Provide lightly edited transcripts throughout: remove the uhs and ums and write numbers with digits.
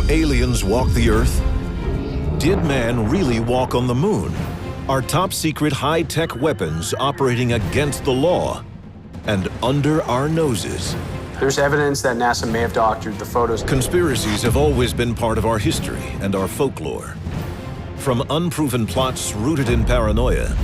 aliens walk the Earth? Did man really walk on the moon? Are top-secret high-tech weapons operating against the law and under our noses? There's evidence that NASA may have doctored the photos. Conspiracies have always been part of our history and our folklore. From unproven plots rooted in paranoia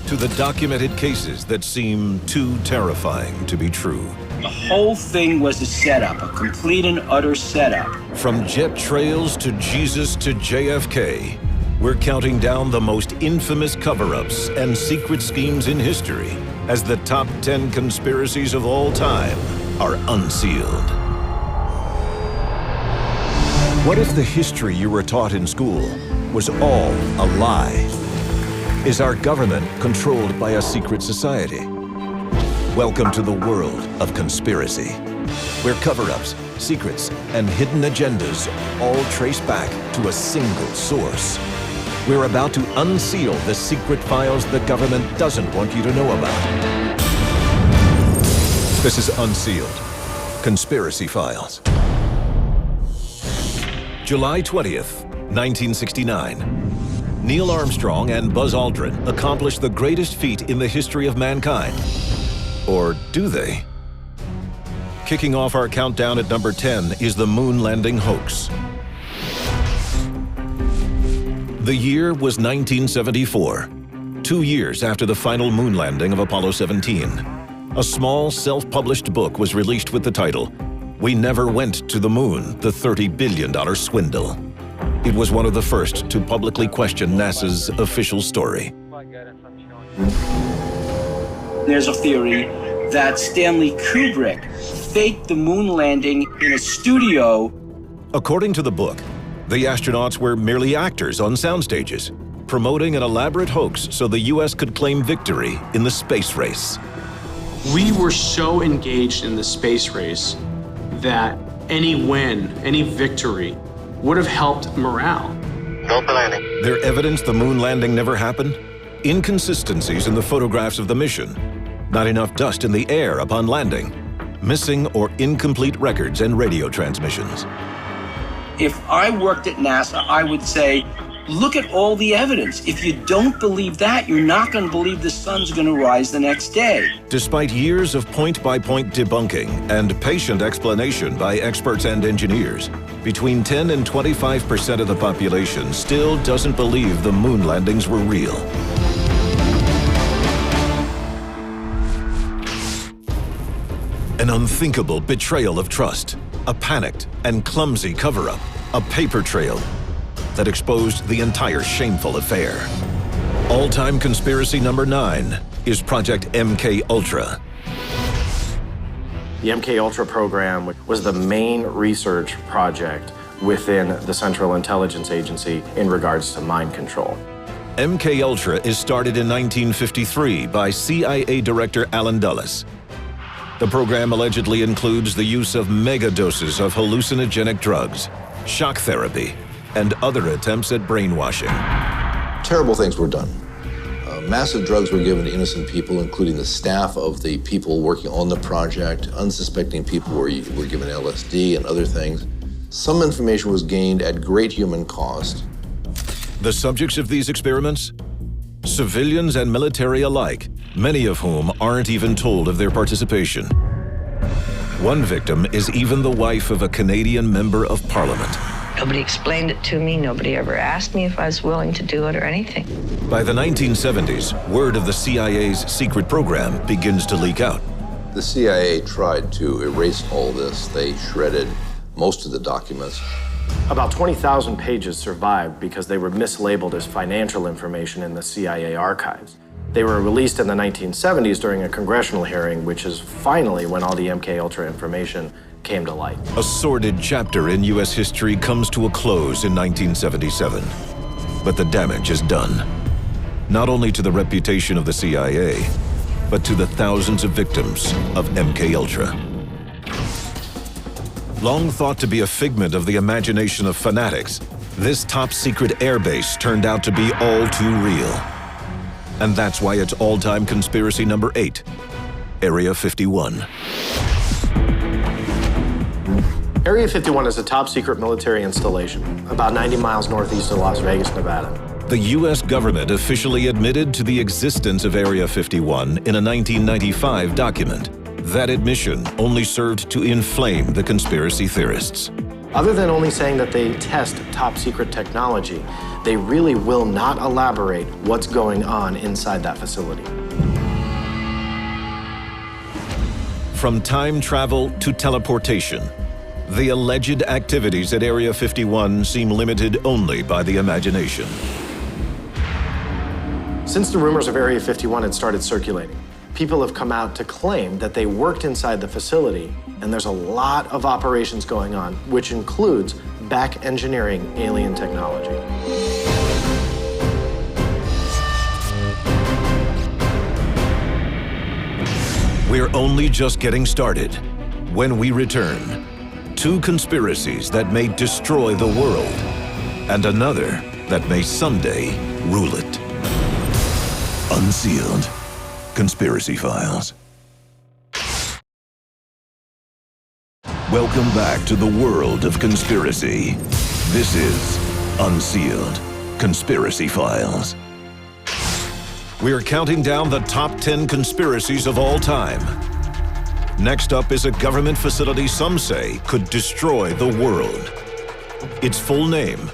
to the documented cases that seem too terrifying to be true. The whole thing was a setup, a complete and utter setup. From jet trails to Jesus to JFK, we're counting down the most infamous cover-ups and secret schemes in history as the top 10 conspiracies of all time are unsealed. What if the history you were taught in school was all a lie? Is our government controlled by a secret society? Welcome to the world of conspiracy, where cover-ups, secrets, and hidden agendas all trace back to a single source. We're about to unseal the secret files the government doesn't want you to know about. This is Unsealed, Conspiracy Files. July 20th, 1969. Neil Armstrong and Buzz Aldrin accomplished the greatest feat in the history of mankind. Or do they? Kicking off our countdown at number 10 is the moon landing hoax. The year was 1974, 2 years after the final moon landing of Apollo 17. A small, self-published book was released with the title, "We Never Went to the Moon, the $30 Billion Swindle." It was one of the first to publicly question NASA's official story. There's a theory that Stanley Kubrick faked the moon landing in a studio. According to the book, the astronauts were merely actors on sound stages, promoting an elaborate hoax so the U.S. could claim victory in the space race. We were so engaged in the space race that any win, any victory, would have helped morale. No landing. Their evidence the moon landing never happened? Inconsistencies in the photographs of the mission. Not enough dust in the air upon landing. Missing or incomplete records and radio transmissions. If I worked at NASA, I would say, look at all the evidence. If you don't believe that, you're not going to believe the sun's going to rise the next day. Despite years of point-by-point debunking and patient explanation by experts and engineers, between 10 and 25% of the population still doesn't believe the moon landings were real. An unthinkable betrayal of trust, a panicked and clumsy cover-up, a paper trail that exposed the entire shameful affair. All-time conspiracy number 9 is Project MKUltra. The MKUltra program was the main research project within the Central Intelligence Agency in regards to mind control. MKUltra is started in 1953 by CIA Director Allen Dulles. The program allegedly includes the use of mega doses of hallucinogenic drugs, shock therapy, and other attempts at brainwashing. Terrible things were done. Massive drugs were given to innocent people, including the staff of the people working on the project. Unsuspecting people were given LSD and other things. Some information was gained at great human cost. The subjects of these experiments? Civilians and military alike, many of whom aren't even told of their participation. One victim is even the wife of a Canadian member of Parliament. Nobody explained it to me. Nobody ever asked me if I was willing to do it or anything. By the 1970s, word of the CIA's secret program begins to leak out. The CIA tried to erase all this. They shredded most of the documents. About 20,000 pages survived because they were mislabeled as financial information in the CIA archives. They were released in the 1970s during a congressional hearing, which is finally when all the MKUltra information came to light. A sordid chapter in U.S. history comes to a close in 1977. But the damage is done. Not only to the reputation of the CIA, but to the thousands of victims of MKUltra. Long thought to be a figment of the imagination of fanatics, this top-secret airbase turned out to be all too real. And that's why it's all-time conspiracy number 8, Area 51. Area 51 is a top-secret military installation about 90 miles northeast of Las Vegas, Nevada. The U.S. government officially admitted to the existence of Area 51 in a 1995 document. That admission only served to inflame the conspiracy theorists. Other than only saying that they test top-secret technology, they really will not elaborate what's going on inside that facility. From time travel to teleportation, the alleged activities at Area 51 seem limited only by the imagination. Since the rumors of Area 51 had started circulating, people have come out to claim that they worked inside the facility, and there's a lot of operations going on, which includes back engineering alien technology. We're only just getting started. When we return, two conspiracies that may destroy the world, and another that may someday rule it. Unsealed. Conspiracy Files. Welcome back to the world of conspiracy. This is Unsealed. Conspiracy Files. We're counting down the top 10 conspiracies of all time. Next up is a government facility some say could destroy the world. Its full name,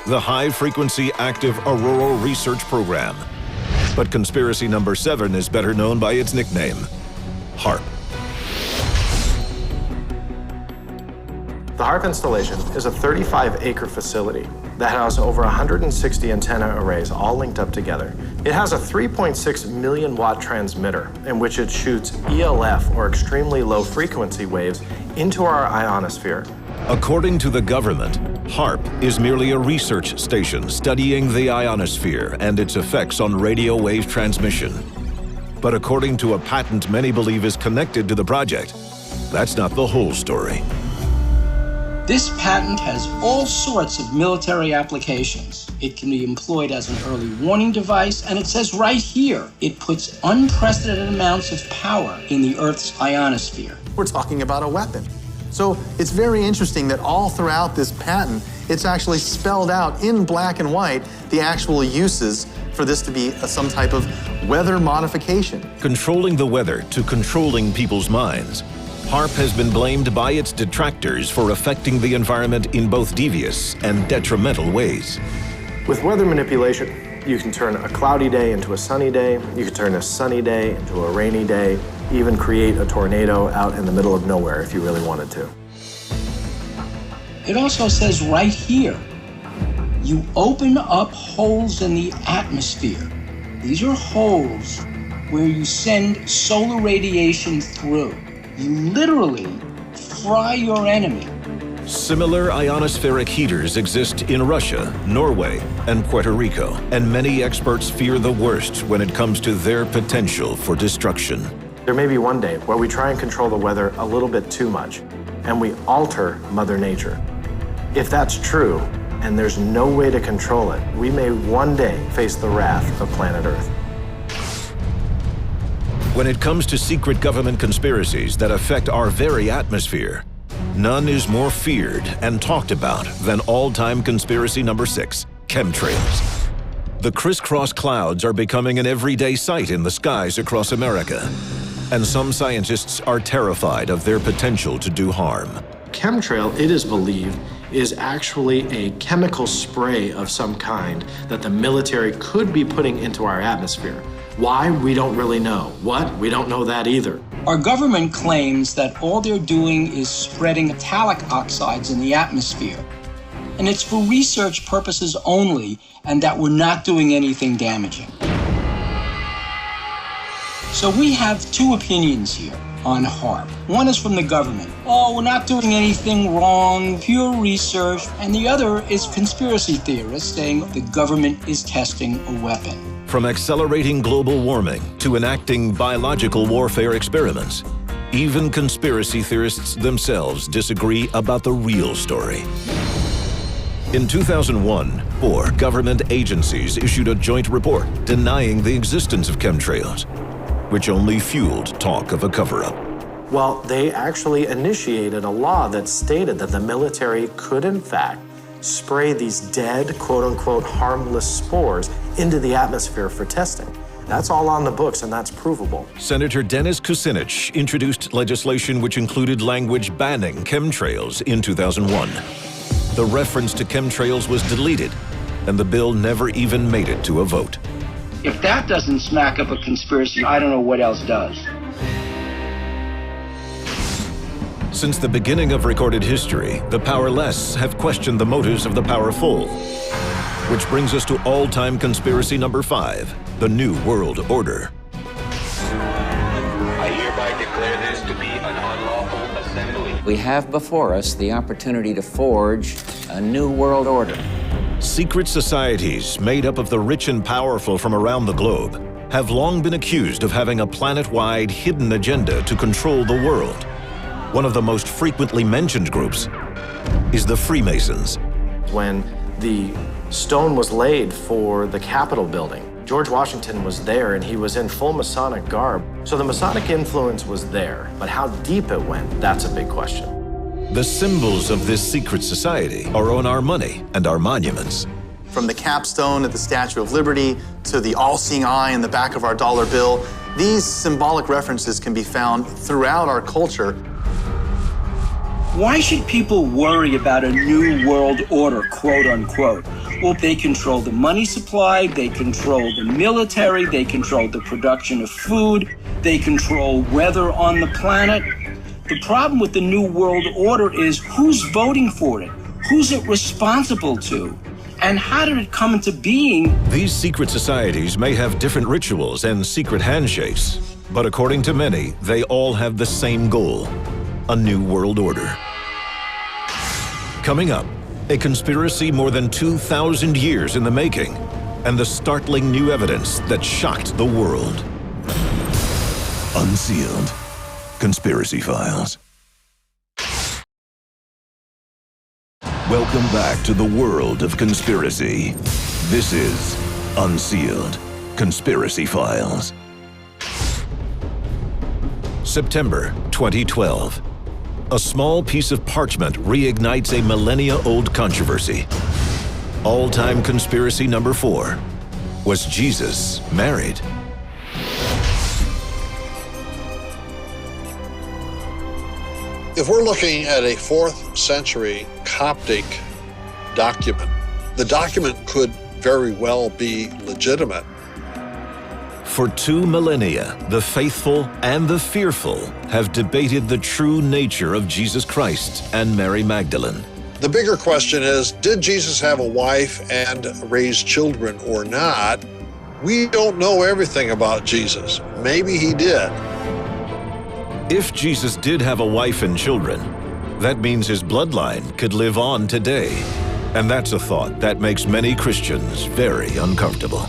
the High Frequency Active Auroral Research Program. But conspiracy number 7 is better known by its nickname, HAARP. The HAARP installation is a 35-acre facility that has over 160 antenna arrays all linked up together. It has a 3.6 million watt transmitter in which it shoots ELF, or extremely low frequency waves, into our ionosphere. According to the government, HAARP is merely a research station studying the ionosphere and its effects on radio wave transmission. But according to a patent many believe is connected to the project, that's not the whole story. This patent has all sorts of military applications. It can be employed as an early warning device, and it says right here, it puts unprecedented amounts of power in the Earth's ionosphere. We're talking about a weapon. So it's very interesting that all throughout this patent, it's actually spelled out in black and white the actual uses for this to be some type of weather modification. Controlling the weather to controlling people's minds, HAARP has been blamed by its detractors for affecting the environment in both devious and detrimental ways. With weather manipulation, you can turn a cloudy day into a sunny day, you can turn a sunny day into a rainy day, even create a tornado out in the middle of nowhere if you really wanted to. It also says right here, you open up holes in the atmosphere. These are holes where you send solar radiation through. You literally fry your enemy. Similar ionospheric heaters exist in Russia, Norway, and Puerto Rico, and many experts fear the worst when it comes to their potential for destruction. There may be one day where we try and control the weather a little bit too much, and we alter Mother Nature. If that's true, and there's no way to control it, we may one day face the wrath of planet Earth. When it comes to secret government conspiracies that affect our very atmosphere, none is more feared and talked about than all-time conspiracy number 6, chemtrails. The crisscross clouds are becoming an everyday sight in the skies across America, and some scientists are terrified of their potential to do harm. Chemtrail, it is believed, is actually a chemical spray of some kind that the military could be putting into our atmosphere. Why? We don't really know. What? We don't know that either. Our government claims that all they're doing is spreading metallic oxides in the atmosphere. And it's for research purposes only, and that we're not doing anything damaging. So we have two opinions here on HAARP. One is from the government. Oh, we're not doing anything wrong, pure research. And the other is conspiracy theorists saying the government is testing a weapon. From accelerating global warming to enacting biological warfare experiments, even conspiracy theorists themselves disagree about the real story. In 2001, 4 government agencies issued a joint report denying the existence of chemtrails, which only fueled talk of a cover-up. Well, they actually initiated a law that stated that the military could, in fact, spray these dead, quote-unquote, harmless spores into the atmosphere for testing. That's all on the books, and that's provable. Senator Dennis Kucinich introduced legislation which included language banning chemtrails in 2001. The reference to chemtrails was deleted, and the bill never even made it to a vote. If that doesn't smack up a conspiracy, I don't know what else does. Since the beginning of recorded history, the powerless have questioned the motives of the powerful. Which brings us to all-time conspiracy number 5, the New World Order. I hereby declare this to be an unlawful assembly. We have before us the opportunity to forge a new world order. Secret societies made up of the rich and powerful from around the globe have long been accused of having a planet-wide hidden agenda to control the world. One of the most frequently mentioned groups is the Freemasons. When the stone was laid for the Capitol building, George Washington was there, and he was in full Masonic garb. So the Masonic influence was there, but how deep it went, that's a big question. The symbols of this secret society are on our money and our monuments. From the capstone at the Statue of Liberty to the all-seeing eye in the back of our dollar bill, these symbolic references can be found throughout our culture. Why should people worry about a new world order, quote unquote? Well, they control the money supply, they control the military, they control the production of food, they control weather on the planet. The problem with the new world order is who's voting for it? Who's it responsible to? And how did it come into being? These secret societies may have different rituals and secret handshakes, but according to many, they all have the same goal: a new world order. Coming up, a conspiracy more than 2,000 years in the making, and the startling new evidence that shocked the world. Unsealed. Conspiracy Files. Welcome back to the world of conspiracy. This is Unsealed. Conspiracy Files. September 2012. A small piece of parchment reignites a millennia-old controversy. All-time conspiracy number 4. Was Jesus married? If we're looking at a 4th century Coptic document, the document could very well be legitimate. For 2 millennia, the faithful and the fearful have debated the true nature of Jesus Christ and Mary Magdalene. The bigger question is, did Jesus have a wife and raise children or not? We don't know everything about Jesus. Maybe he did. If Jesus did have a wife and children, that means his bloodline could live on today. And that's a thought that makes many Christians very uncomfortable.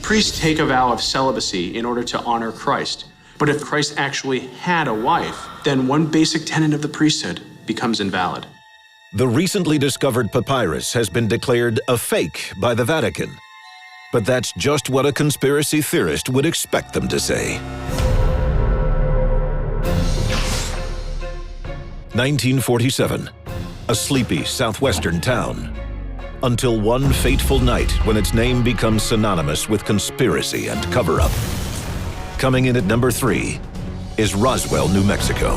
Priests take a vow of celibacy in order to honor Christ. But if Christ actually had a wife, then one basic tenet of the priesthood becomes invalid. The recently discovered papyrus has been declared a fake by the Vatican. But that's just what a conspiracy theorist would expect them to say. 1947, a sleepy southwestern town. Until one fateful night when its name becomes synonymous with conspiracy and cover-up. Coming in at number 3 is Roswell, New Mexico.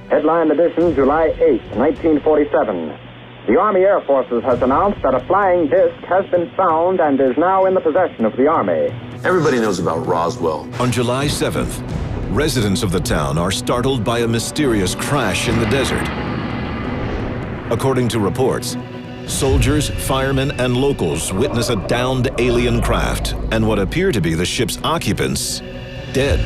Headline edition, July 8, 1947. The Army Air Forces has announced that a flying disc has been found and is now in the possession of the Army. Everybody knows about Roswell. On July 7th, residents of the town are startled by a mysterious crash in the desert. According to reports, soldiers, firemen, and locals witness a downed alien craft and what appear to be the ship's occupants dead.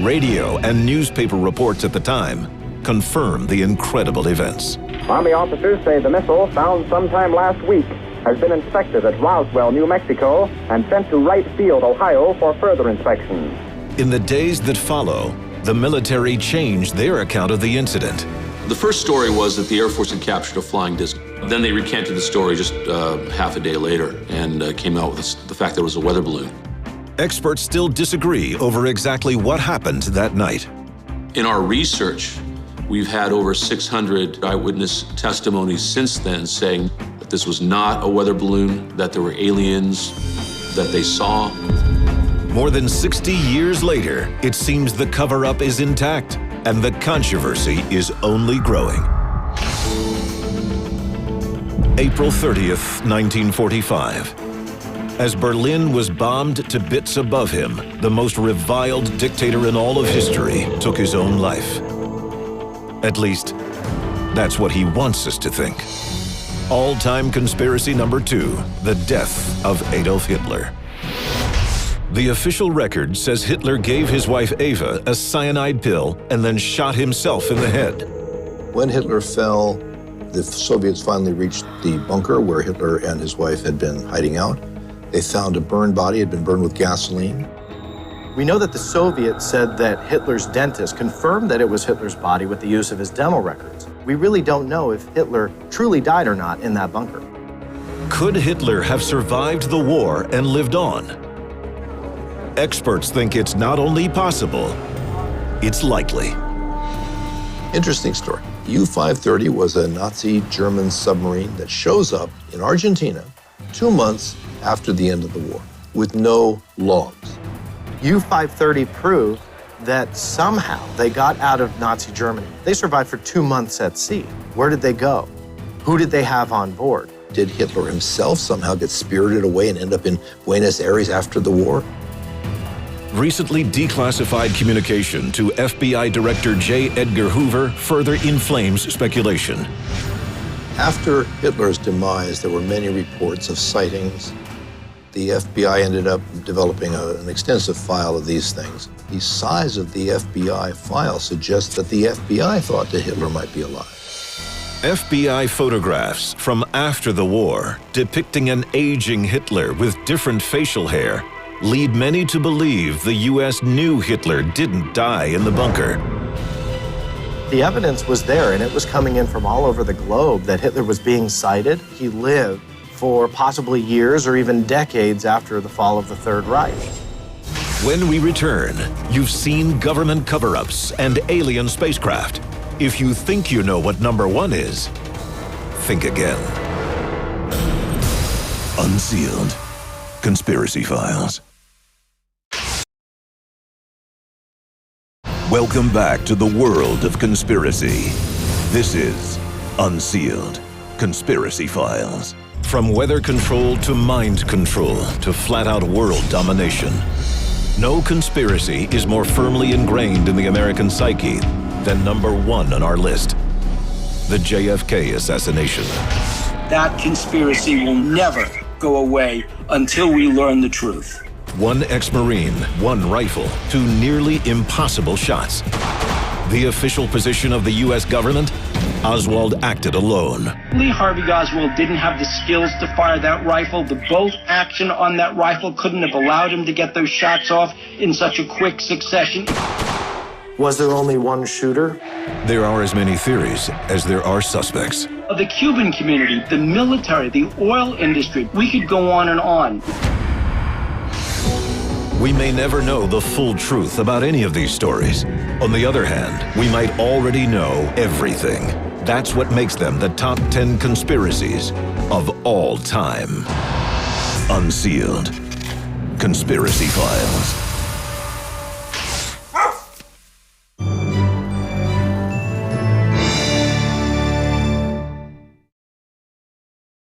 Radio and newspaper reports at the time confirm the incredible events. Army officers say the missile, found sometime last week, has been inspected at Roswell, New Mexico, and sent to Wright Field, Ohio, for further inspection. In the days that follow, the military changed their account of the incident. The first story was that the Air Force had captured a flying disc. Then they recanted the story just half a day later and came out with the fact that it was a weather balloon. experts still disagree over exactly what happened that night. In our research, we've had over 600 eyewitness testimonies since then saying that this was not a weather balloon, that there were aliens that they saw. More than 60 years later, it seems the cover-up is intact, and the controversy is only growing. April 30th, 1945. As Berlin was bombed to bits above him, the most reviled dictator in all of history took his own life. At least, that's what he wants us to think. All-time conspiracy number 2, the death of Adolf Hitler. The official record says Hitler gave his wife Eva a cyanide pill and then shot himself in the head. When Hitler fell, the Soviets finally reached the bunker where Hitler and his wife had been hiding out. They found a burned body, had been burned with gasoline. We know that the Soviets said that Hitler's dentist confirmed that it was Hitler's body with the use of his dental records. We really don't know if Hitler truly died or not in that bunker. Could Hitler have survived the war and lived on? Experts think it's not only possible, it's likely. Interesting story. U-530 was a Nazi German submarine that shows up in Argentina 2 months after the end of the war with no logs. U-530 proved that somehow they got out of Nazi Germany. They survived for 2 months at sea. Where did they go? Who did they have on board? Did Hitler himself somehow get spirited away and end up in Buenos Aires after the war? Recently declassified communication to FBI Director J. Edgar Hoover further inflames speculation. After Hitler's demise, there were many reports of sightings. The FBI ended up developing an extensive file of these things. The size of the FBI file suggests that the FBI thought that Hitler might be alive. FBI photographs from after the war depicting an aging Hitler with different facial hair lead many to believe the U.S. knew Hitler didn't die in the bunker. The evidence was there, and it was coming in from all over the globe that Hitler was being sighted. He lived for possibly years or even decades after the fall of the Third Reich. When we return, you've seen government cover-ups and alien spacecraft. If you think you know what number 1 is, think again. Unsealed. Conspiracy Files. Welcome back to the world of conspiracy. This is Unsealed. Conspiracy Files. From weather control to mind control to flat-out world domination. No conspiracy is more firmly ingrained in the American psyche than number 1 on our list, the JFK assassination. That conspiracy will never go away until we learn the truth. 1 ex-Marine, 1 rifle, 2 nearly impossible shots. The official position of the U.S. government? Oswald acted alone. Lee Harvey Oswald didn't have the skills to fire that rifle. The bolt action on that rifle couldn't have allowed him to get those shots off in such a quick succession. Was there only 1 shooter? There are as many theories as there are suspects. The Cuban community, the military, the oil industry, we could go on and on. We may never know the full truth about any of these stories. On the other hand, we might already know everything. That's what makes them the top 10 conspiracies of all time. Unsealed. Conspiracy Files.